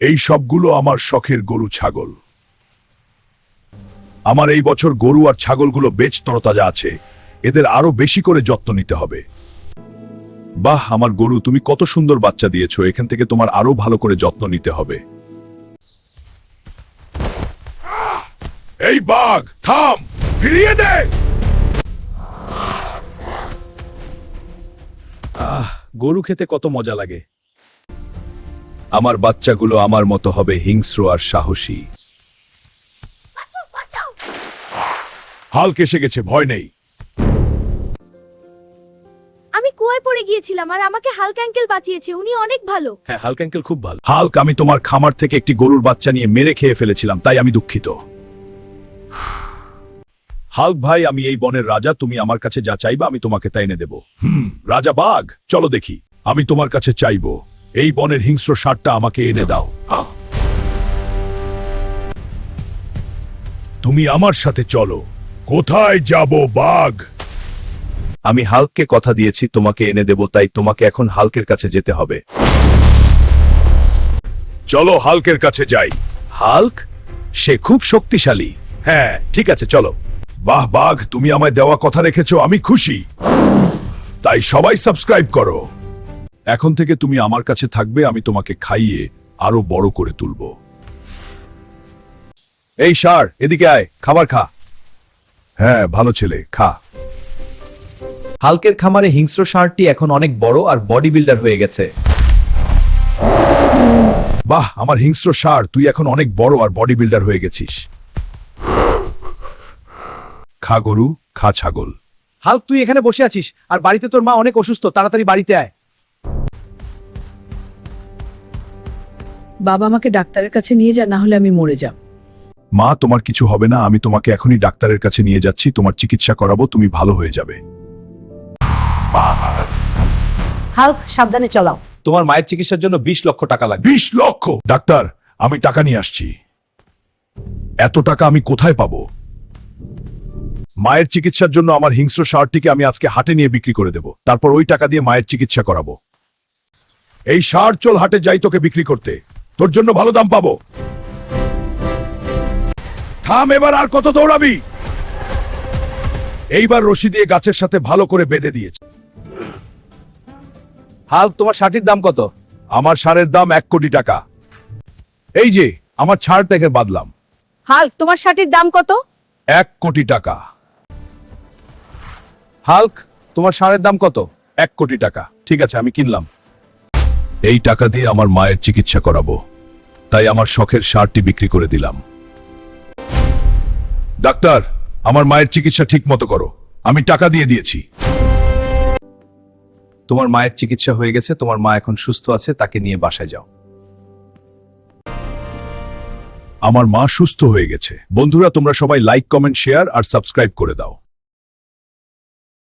এই সবগুলো আমার শখের গরু ছাগল। আমার এই বছর গরু আর ছাগলগুলো বেশ তরতাজা আছে, এদের আরো বেশি করে যত্ন নিতে হবে। বাহ, আমার গরু, তুমি কত সুন্দর বাচ্চা দিয়েছো, এখান থেকে তোমার আরো ভালো করে যত্ন নিতে হবে। এই বাঘ, থাম, ফিরিয়ে দে। গরু খেতে কত মজা লাগে। আমার বাচ্চাগুলো আমার মতো হবে হিংস্র আর সাহসী। হাল্ক এসে গেছে, ভয় নেই। আমি কুয়ায় পড়ে গিয়েছিলাম আর আমাকে হাল্ক আঙ্কেল বাঁচিয়েছে, উনি অনেক ভালো। হ্যাঁ, হাল্ক আঙ্কেল খুব ভালো। হাল্ক, আমি তোমার খামার থেকে একটি গরুর বাচ্চা নিয়ে মেরে খেয়ে ফেলেছিলাম, তাই আমি দুঃখিত। হাল্ক ভাই, আমি এই বনের রাজা, তুমি আমার কাছে যা চাইবা আমি তোমাকে তা এনে দেব। রাজা বাঘ, চলো দেখি। আমি তোমার কাছে চাইবো এই বনের হিংস্র ষাঁড়টা আমাকে এনে দাও। তুমি আমার সাথে চলো। কোথায় যাব বাঘ? আমি হাল্ককে কথা দিয়েছি তোমাকে এনে দেব, তাই তোমাকে এখন হাল্কের কাছে যেতে হবে। চলো হাল্কের কাছে যাই। হাল্ক, সে খুব শক্তিশালী। হ্যাঁ, ঠিক আছে, চলো। বাহ বাঘ, তুমি আমায় দেওয়া কথা রেখেছো, আমি খুশি। তাই সবাই সাবস্ক্রাইব করো। এখন থেকে তুমি আমার কাছে থাকবে, আমি তোমাকে খাইয়ে আরো বড় করে তুলব। এই ষাঁড়, এদিকে আয়, খাবার খা। হ্যাঁ, ভালো ছেলে, খা। হাল্কের খামারে হিংস্র ষাঁড়টি এখন অনেক বড় আর বডি বিল্ডার হয়ে গেছে। বাহ, আমার হিংস্র ষাঁড়, তুই এখন অনেক বড় আর বডি বিল্ডার হয়ে গেছিস। খা গরু, খা ছাগল। হাল্ক, তুই এখানে বসে আছিস আর বাড়িতে তোর মা অনেক অসুস্থ, তাড়াতাড়ি বাড়িতে আয়। বাবা আমাকে ডাক্তারের কাছে নিয়ে যা, না হলে আমি মরে যাব। মা, তোমার কিছু হবে না, আমি তোমাকে এখনই ডাক্তারের কাছে নিয়ে যাচ্ছি, তোমার চিকিৎসা করাবো, তুমি ভালো হয়ে যাবে। হাল্ক, সাবধানে চালাও। তোমার মায়ের চিকিৎসার জন্য 20 লক্ষ টাকা লাগবে। 20 লক্ষ? ডাক্তার, আমি টাকা নিয়ে আসছি। এত টাকা আমি কোথায় পাবো? মায়ের চিকিৎসার জন্য আমার হিংস্র ষাঁড়টিকে আমি আজকে হাটে নিয়ে বিক্রি করে দেব, তারপর ওই টাকা দিয়ে মায়ের চিকিৎসা করাবো। এই ষাঁড়, চল হাটে যাই তোকে বিক্রি করতে, তোর জন্য ভালো দাম পাবো। থাম, এবার আর কত দৌড়াবি? এইবার রশি দিয়ে গাছের সাথে ভালো করে বেঁধে দিয়েছে। হাল্ক, তোমার ষাঁড়টির দাম কত? আমার ষাঁড়ের দাম 1 কোটি টাকা। এই যে আমার ষাঁড়টাকে বাঁধলাম। হাল্ক, তোমার শার্টের দাম কত? 1 কোটি টাকা। হাল্ক, তোমার ষাঁড়ের দাম কত? 1 কোটি টাকা। ঠিক আছে, আমি কিনলাম। এই টাকা দিয়ে আমার মায়ের চিকিৎসা করাবো, তাই আমার শখের ষাঁড়টি বিক্রি করে দিলাম। ডাক্তার, আমার মায়ের চিকিৎসা ঠিক মতো করো, আমি টাকা দিয়ে দিয়েছি। তোমার মায়ের চিকিৎসা হয়ে গেছে, তোমার মা এখন সুস্থ আছে, তাকে নিয়ে বাসায় যাও। আমার মা সুস্থ হয়ে গেছে। বন্ধুরা, তোমরা সবাই লাইক, কমেন্ট, শেয়ার আর সাবস্ক্রাইব করে দাও।